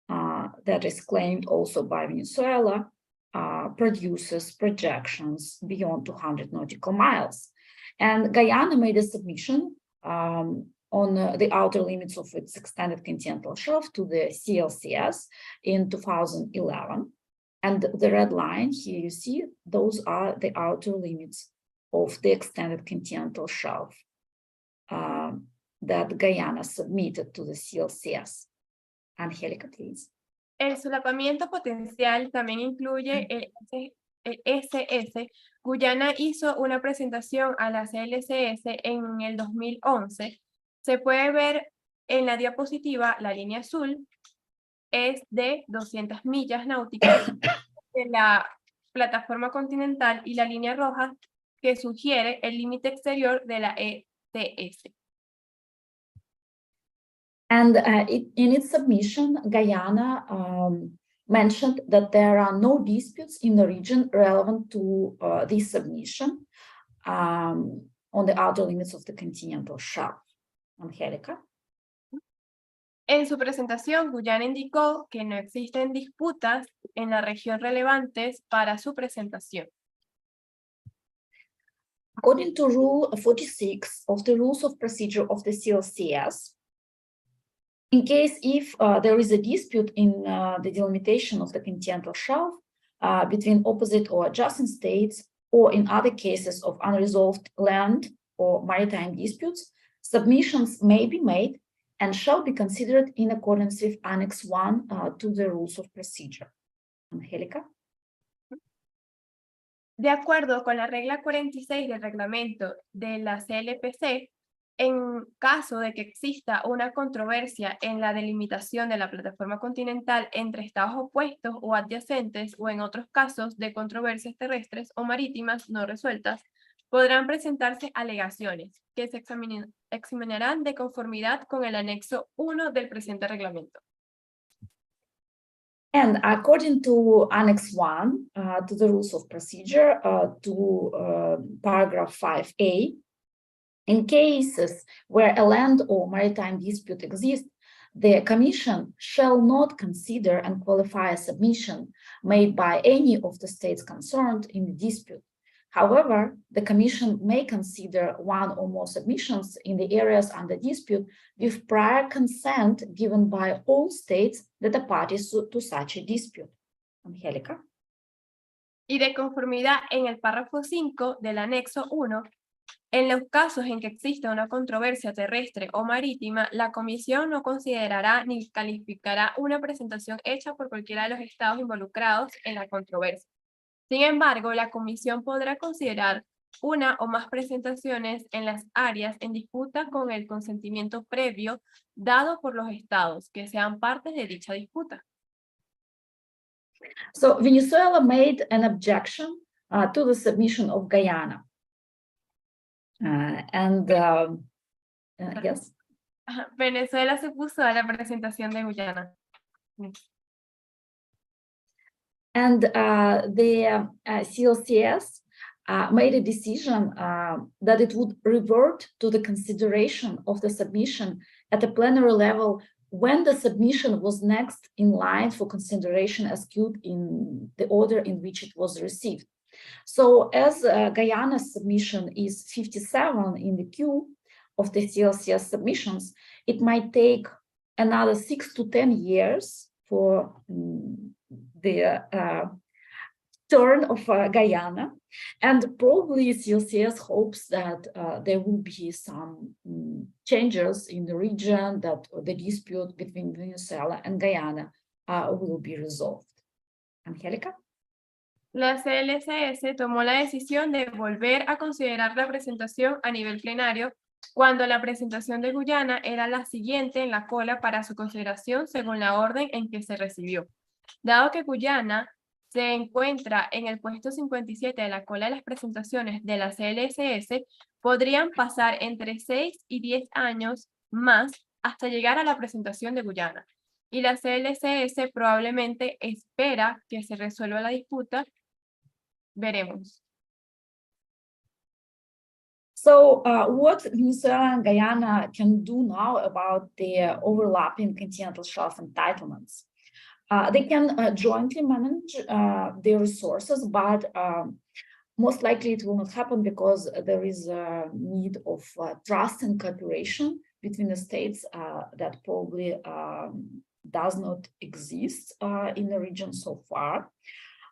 that is claimed also by Venezuela produces projections beyond 200 nautical miles. And Guyana made a submission on the outer limits of its extended continental shelf to the CLCS in 2011. And the red line here, you see, those are the outer limits of the extended continental shelf that Guyana submitted to the CLCS. Angélica, please. El solapamiento potencial también incluye el SS. Guyana hizo una presentación a la CLCS en el 2011. Se puede ver en la diapositiva, la línea azul es de 200 millas náuticas de la plataforma continental y la línea roja que sugiere el límite exterior de la ETS. And in its submission, Guyana mentioned that there are no disputes in the region relevant to this submission on the outer limits of the continental shelf. Angélica. En su presentación, Guyana indicó que no existen disputas en la región relevantes para su presentación. According to Rule 46 of the Rules of Procedure of the CLCS, in case if there is a dispute in the delimitation of the continental shelf between opposite or adjacent states, or in other cases of unresolved land or maritime disputes, submissions may be made and shall be considered in accordance with Annex 1 to the Rules of Procedure. Angélica. De acuerdo con la regla 46 del reglamento de la CLPC, en caso de que exista una controversia en la delimitación de la plataforma continental entre estados opuestos o adyacentes, o en otros casos de controversias terrestres o marítimas no resueltas, podrán presentarse alegaciones que se examinarán de conformidad con el anexo 1 del presente reglamento. And according to Annex 1 to the Rules of Procedure, to paragraph 5A, in cases where a land or maritime dispute exists, the Commission shall not consider and qualify a submission made by any of the states concerned in the dispute, However, the Commission may consider one or more submissions in the areas under dispute with prior consent given by all states that are parties to such a dispute. Angélica. Y de conformidad en el párrafo 5 del anexo 1, en los casos en que exista una controversia terrestre o marítima, la Comisión no considerará ni calificará una presentación hecha por cualquiera de los estados involucrados en la controversia. Sin embargo, la Comisión podrá considerar una o más presentaciones en las áreas en disputa con el consentimiento previo dado por los estados que sean partes de dicha disputa. So Venezuela made an objection to the submission of Guyana. Yes. Venezuela se opuso a la presentación de Guyana. And the CLCS made a decision that it would revert to the consideration of the submission at a plenary level when the submission was next in line for consideration as queued in the order in which it was received. So as Guyana's submission is 57 in the queue of the CLCS submissions, it might take another 6 to 10 years for the turn of Guyana, and probably CLCS hopes that there will be some changes in the region, that the dispute between Venezuela and Guyana will be resolved. Angélica? La CLCS tomó la decisión de volver a considerar la presentación a nivel plenario cuando la presentación de Guyana era la siguiente en la cola para su consideración según la orden en que se recibió. Dado que Guyana se encuentra en el puesto 57 de la cola de las presentaciones de la CLCS, podrían pasar entre 6 y 10 años más hasta llegar a la presentación de Guyana. Y la CLCS probablemente espera que se resuelva la disputa. Veremos. So what Venezuela and Guyana can do now about the overlapping continental shelf entitlements? They can jointly manage their resources, but most likely it will not happen because there is a need of trust and cooperation between the states that probably does not exist in the region so far.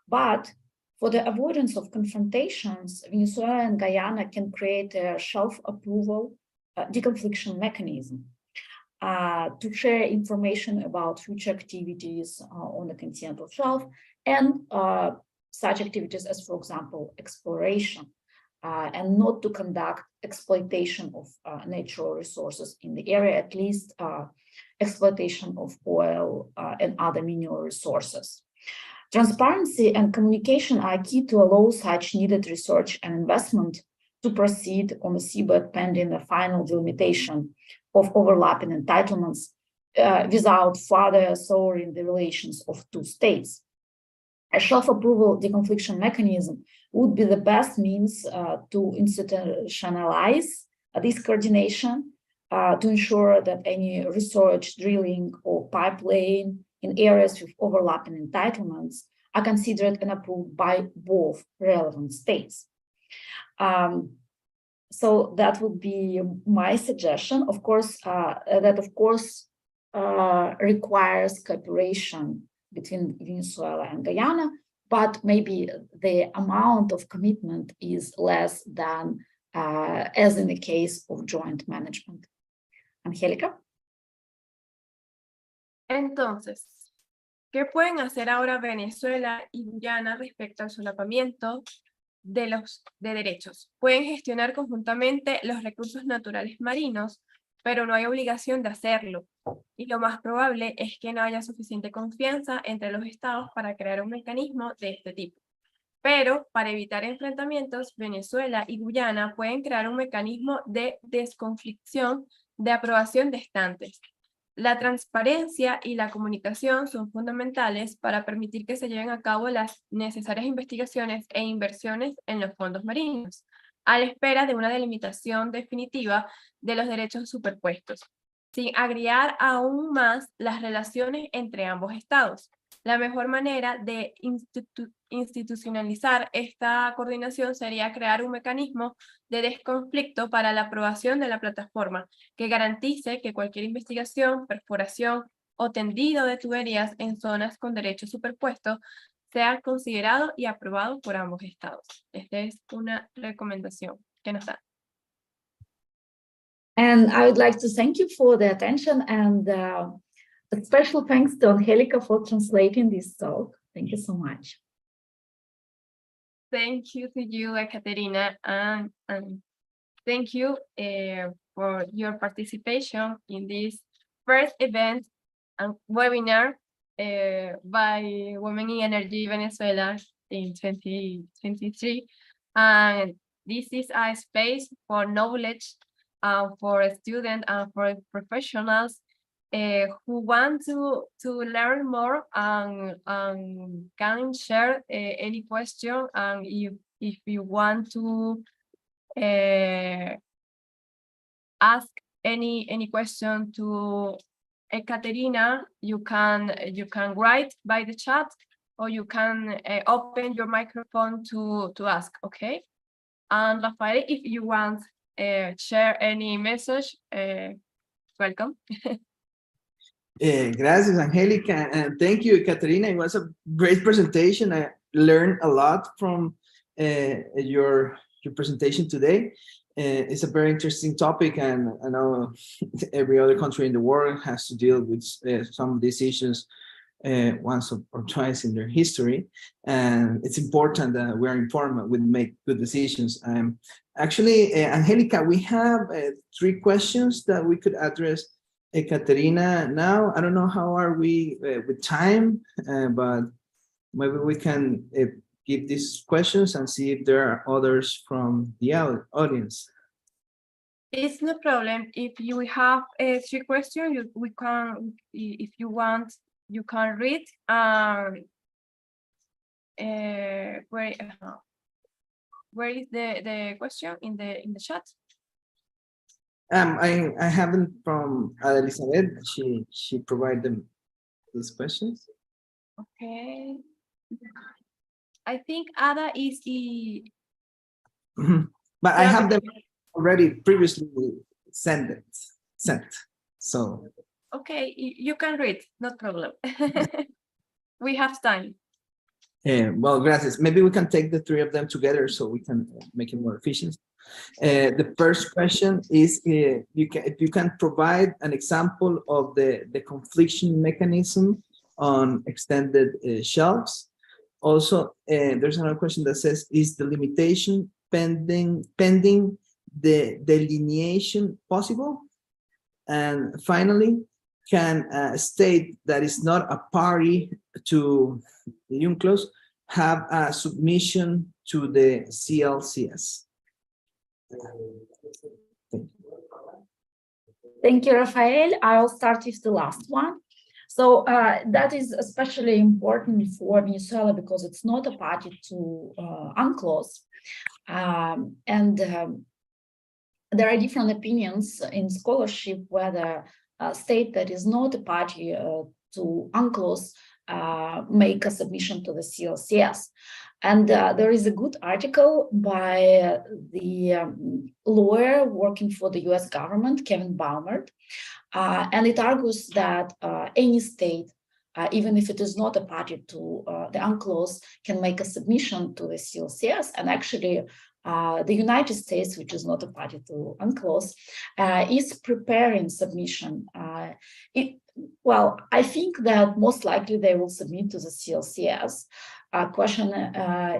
But for the avoidance of confrontations, Venezuela and Guyana can create a shelf approval deconfliction mechanism to share information about future activities on the continental shelf and such activities as, for example, exploration, and not to conduct exploitation of natural resources in the area, at least exploitation of oil and other mineral resources. Transparency and communication are key to allow such needed research and investment to proceed on the seabed pending the final delimitation of overlapping entitlements without further souring the relations of two states. A shelf approval deconfliction mechanism would be the best means to institutionalize this coordination to ensure that any research, drilling, or pipeline in areas with overlapping entitlements are considered and approved by both relevant states. So that would be my suggestion. Of course, requires cooperation between Venezuela and Guyana, but maybe the amount of commitment is less than as in the case of joint management. Angélica? Entonces, ¿qué pueden hacer ahora Venezuela y Guyana respecto al solapamiento de derechos? Pueden gestionar conjuntamente los recursos naturales marinos, pero no hay obligación de hacerlo. Y lo más probable es que no haya suficiente confianza entre los estados para crear un mecanismo de este tipo. Pero para evitar enfrentamientos, Venezuela y Guyana pueden crear un mecanismo de desconflicción de aprobación de estantes. La transparencia y la comunicación son fundamentales para permitir que se lleven a cabo las necesarias investigaciones e inversiones en los fondos marinos, a la espera de una delimitación definitiva de los derechos superpuestos, sin agriar aún más las relaciones entre ambos estados. La mejor manera de institucionalizar esta coordinación sería crear un mecanismo de desconflicto para la aprobación de la plataforma que garantice que cualquier investigación, perforación o tendido de tuberías en zonas con derechos superpuestos sea considerado y aprobado por ambos estados. Esta es una recomendación que nos da. And I would like to thank you for the attention, and a special thanks to Angelica for translating this talk. Thank you so much. Thank you to you, Ekaterina, and thank you for your participation in this first event and webinar by Women in Energy Venezuela in 2023. And this is a space for knowledge for students and for professionals who want to learn more and can share any question. And if you want to ask any question to Ekaterina, you can write by the chat, or you can open your microphone to ask. Okay. And Rafael, if you want share any message, welcome. Gracias, Angelica, and thank you, Caterina. It was a great presentation. I learned a lot from your presentation today. It's a very interesting topic, and I know every other country in the world has to deal with some of these issues once or twice in their history, and it's important that we're informed, we make good decisions. Actually, Angelica, we have 3 questions that we could address Ekaterina now. I don't know how are we with time, but maybe we can give these questions and see if there are others from the audience. It's no problem. If you have 3 questions, we can, if you want, you can read. Where is the question in the chat? I haven't from Elizabeth. She provided them these questions. Okay. I think Ada is but I have them already previously sent. So okay, you can read, no problem. We have time. Well, gracias. Maybe we can take the 3 of them together so we can make it more efficient. The first question is if you can provide an example of the confliction mechanism on extended shelves. Also, there's another question that says, is the limitation pending the delineation possible? And finally, can a state that is not a party to the UNCLOS have a submission to the CLCS? Thank you, Rafael. I'll start with the last one. So that is especially important for Venezuela because it's not a party to UNCLOS. There are different opinions in scholarship whether a state that is not a party to UNCLOS make a submission to the CLCS. And there is a good article by the lawyer working for the US government, Kevin Baumert, and it argues that any state, even if it is not a party to the UNCLOS, can make a submission to the CLCS. And actually, the United States, which is not a party to UNCLOS, is preparing submission. Well, I think that most likely they will submit to the CLCS. Question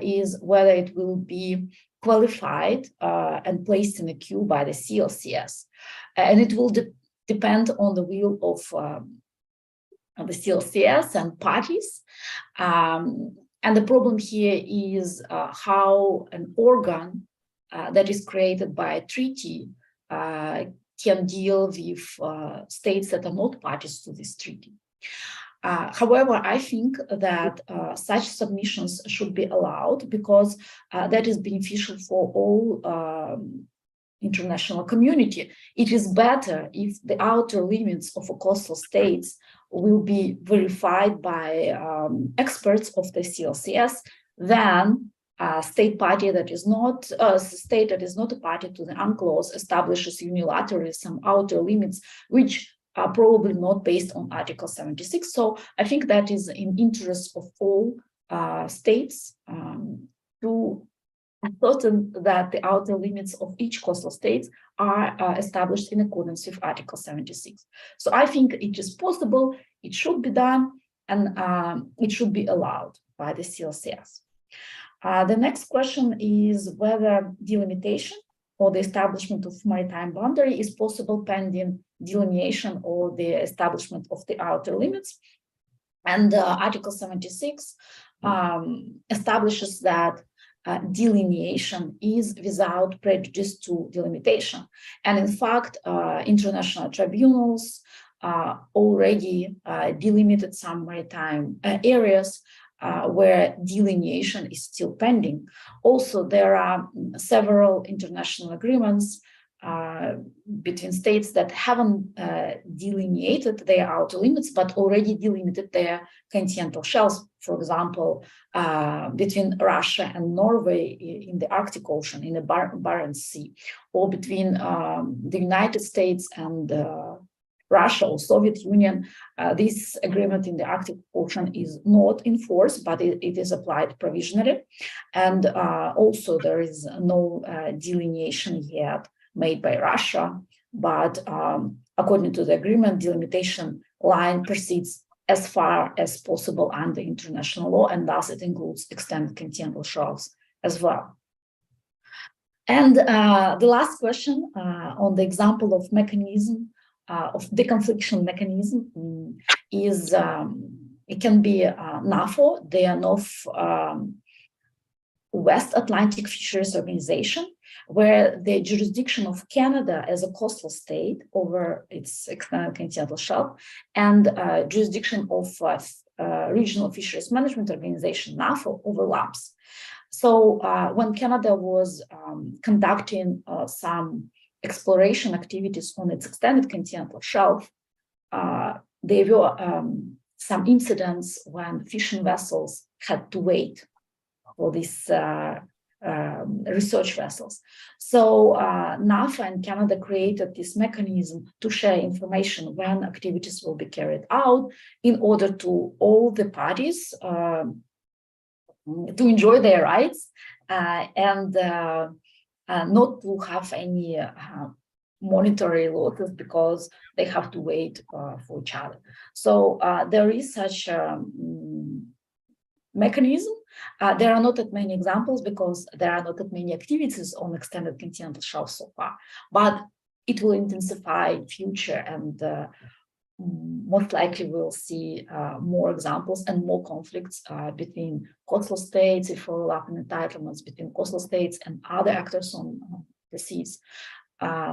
is whether it will be qualified and placed in a queue by the CLCS. And it will depend on the will of the CLCS and parties. And the problem here is how an organ that is created by a treaty can deal with states that are not parties to this treaty. However, I think that such submissions should be allowed because that is beneficial for all international community. It is better if the outer limits of a coastal states will be verified by experts of the CLCS than a state party that is not a state that is not a party to the UNCLOS establishes unilaterally some outer limits, which are probably not based on Article 76. So I think that is in interest of all states to ascertain that the outer limits of each coastal state are established in accordance with Article 76. So I think it is possible, it should be done, and it should be allowed by the CLCS. The next question is whether delimitation or the establishment of maritime boundary is possible pending delineation or the establishment of the outer limits. And Article 76 establishes that delineation is without prejudice to delimitation. And in fact, international tribunals already delimited some maritime areas where delineation is still pending. Also, there are several international agreements between states that haven't delineated their outer limits, but already delimited their continental shelves. For example, between Russia and Norway in the Arctic Ocean, in the Barents Sea, or between the United States and Russia or Soviet Union. This agreement in the Arctic Ocean is not enforced, but it is applied provisionally. And also there is no delineation yet made by Russia, but according to the agreement, delimitation line proceeds as far as possible under international law, and thus it includes extended continental shelves as well. And the last question on the example of mechanism of deconfliction mechanism is it can be NAFO, the North West Atlantic Fisheries Organization, where the jurisdiction of Canada as a coastal state over its extended continental shelf and jurisdiction of Regional Fisheries Management Organization, NAFO, overlaps. So when Canada was conducting some exploration activities on its extended continental shelf, there were some incidents when fishing vessels had to wait for these research vessels. So NAFA and Canada created this mechanism to share information when activities will be carried out in order to all the parties to enjoy their rights and not to have any monetary losses because they have to wait for each other. So there is such a mechanism. There are not that many examples because there are not that many activities on extended continental shelf so far, but it will intensify in future, and most likely we'll see more examples and more conflicts between coastal states, if overlapping entitlements between coastal states and other actors on the seas.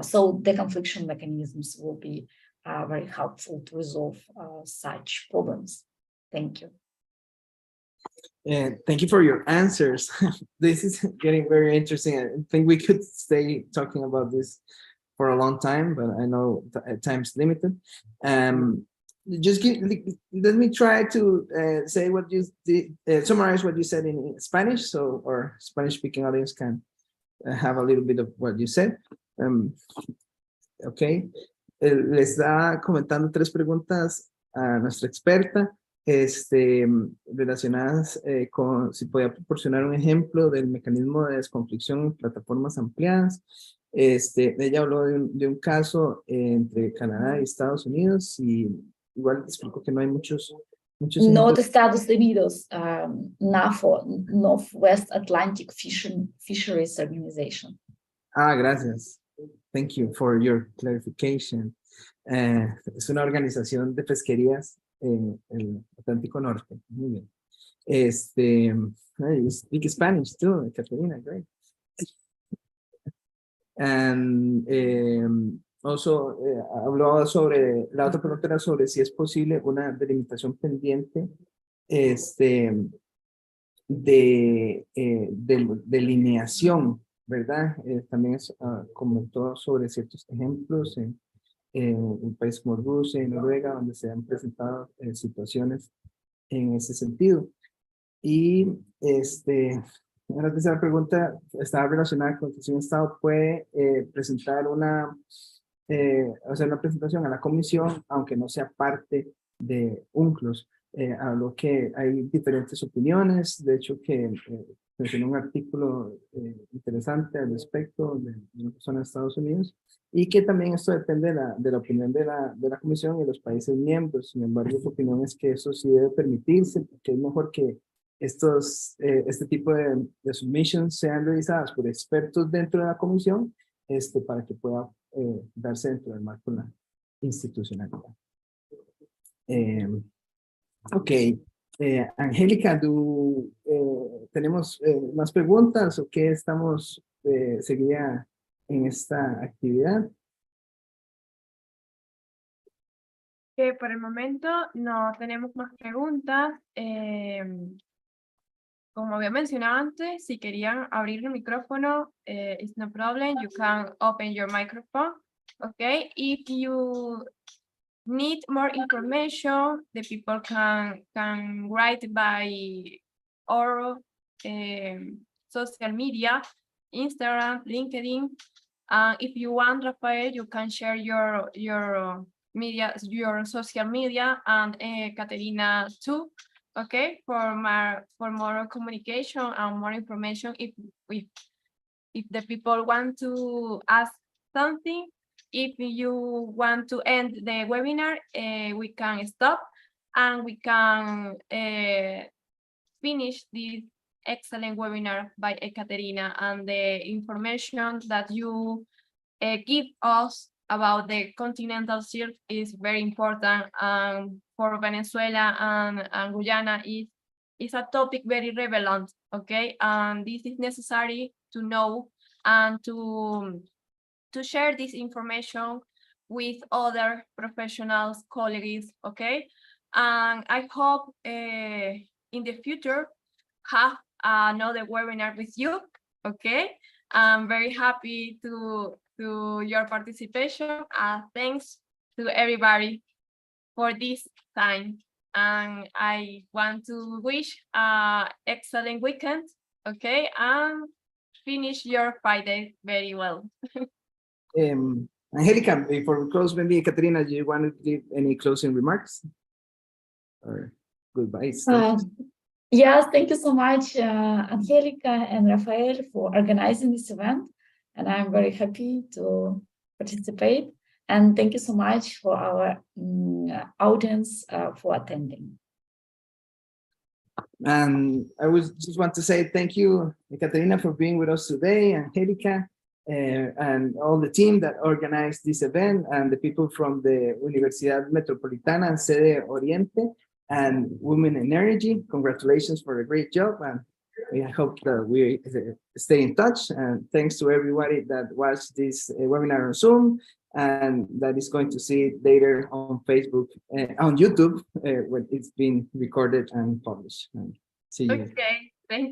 So deconfliction mechanisms will be very helpful to resolve such problems. Thank you. And thank you for your answers. This is getting very interesting. I think we could stay talking about this for a long time, but I know time's limited. Just let me try to say what you did, summarize what you said in Spanish, so our Spanish-speaking audience can have a little bit of what you said. Okay. Le está comentando 3 preguntas a nuestra experta. Relacionadas con si podía proporcionar un ejemplo del mecanismo de desconflicción en plataformas ampliadas. Ella habló de un caso entre Canadá y Estados Unidos y igual explico que no hay muchos Not Estados Unidos, NAFO, Northwest Atlantic Fisheries Organization. Gracias. Thank you for your clarification. Es una organización de pesquerías en el Atlántico Norte. Muy bien. You speak Spanish too, Caterina, great. And also, hablaba sobre, la otra pregunta era sobre si es posible una delimitación pendiente de delineación, ¿verdad? También comentó sobre ciertos ejemplos en países como Rusia y Noruega, donde se han presentado situaciones en ese sentido. Y la tercera pregunta estaba relacionada con que si un Estado puede presentar una presentación a la comisión, aunque no sea parte de UNCLOS. Habló que hay diferentes opiniones, de hecho que mencionó un artículo interesante al respecto de una persona de Estados Unidos, y que también esto depende de la opinión de la comisión y los países miembros. Sin embargo, su opinión es que eso sí debe permitirse, porque es mejor que este tipo de submissions sean revisadas por expertos dentro de la comisión, para que pueda darse dentro del marco de la institucionalidad. Ok, Angélica, ¿tenemos más preguntas o qué estamos seguida en esta actividad? Que por el momento no tenemos más preguntas. Como había mencionado antes, si querían abrir el micrófono, it's no problem. You can open your microphone. Okay. If you need more information, the people can write by or social media, Instagram, LinkedIn. If you want, Rafael, you can share your media, your social media, and Caterina too. Okay, for more communication and more information. If the people want to ask something, if you want to end the webinar, we can stop and we can finish this excellent webinar by Ekaterina, and the information that you give us about the continental shelf is very important for Venezuela and Guyana. Is a topic very relevant, okay? And this is necessary to know and to share this information with other professionals, colleagues, okay? And I hope in the future have another webinar with you, okay? I'm very happy to your participation. Thanks to everybody for this time. And I want to wish excellent weekend, okay? And finish your Friday very well. Angélica, before we close, maybe Caterina, do you want to give any closing remarks? Or goodbyes? Yes, thank you so much, Angelica and Rafael, for organizing this event. And I'm very happy to participate. And thank you so much for our audience for attending. And I just want to say thank you, Caterina, for being with us today, Angelica, and all the team that organized this event, and the people from the Universidad Metropolitana and Sede Oriente, and Women in Energy. Congratulations for a great job, and I hope that we stay in touch. And thanks to everybody that watched this webinar on Zoom, and that is going to see it later on Facebook, on YouTube, when it's been recorded and published. And see you. Okay, thank you.